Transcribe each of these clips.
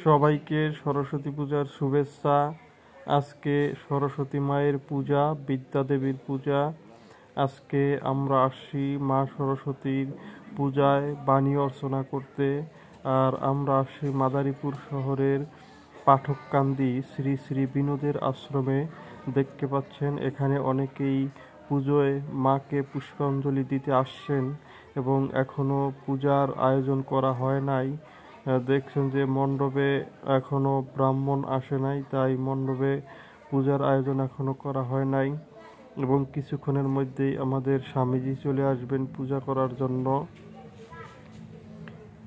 সবাইকে সরস্বতী পূজার শুভেচ্ছা। আজকে সরস্বতী মায়ের পূজা, বিদ্যা দেবীর পূজা। আজকে আমরা আসছি মা সরস্বতীর পূজায় বাণী অর্চনা করতে। আর আমরা আসছি মাদারীপুর শহরের পাঠককান্দি শ্রী শ্রী বিনোদের আশ্রমে। দেখতে পাচ্ছেন এখানে অনেকেই পুজোয় মাকে পুষ্পাঞ্জলি দিতে আসছেন এবং এখনো পূজার আয়োজন করা হয় নাই। দেখছেন যে মণ্ডপে এখনো ব্রাহ্মণ আসে নাই, তাই মণ্ডপে পূজার আয়োজন এখনো করা হয় নাই এবং কিছুক্ষণের মধ্যেই আমাদের স্বামীজি চলে আসবেন পূজা করার জন্য।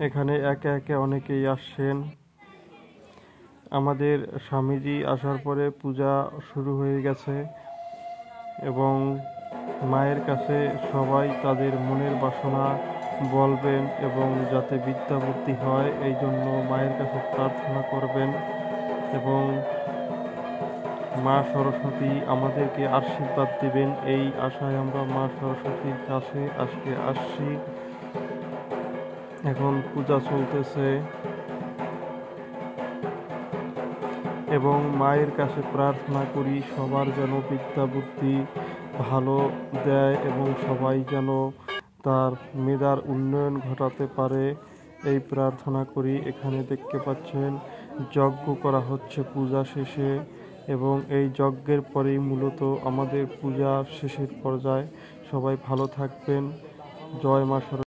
এখানে একে একে অনেকেই আসছেন। আমাদের স্বামীজি আসার পরে পূজা শুরু হয়ে গেছে এবং মায়ের কাছে সবাই তাদের মনের বাসনা বলবেন এবং যাতে বিদ্যা বুদ্ধি হয় এই জন্য মায়ের কাছে প্রার্থনা করবেন এবং মা সরস্বতী আমাদেরকে আশীর্বাদ দিবেন এই আশায় আমরা মা সরস্বতীর কাছে আজকে আসছি। এখন পূজা চলতেছে এবং মায়ের কাছে প্রার্থনা করি সবার যেন বিদ্যা বুদ্ধি ভালো দেয় এবং সবাই যেন তার মেধার উন্নয়ন ঘটাতে পারে এই প্রার্থনা করি। এখানে দেখতে পাচ্ছেন যজ্ঞ করা হচ্ছে পূজা শেষে এবং এই যজ্ঞের পরেই মূলত আমাদের পূজা শেষের পর্যায়ে। সবাই ভালো থাকবেন। জয় মা সরস্বতী।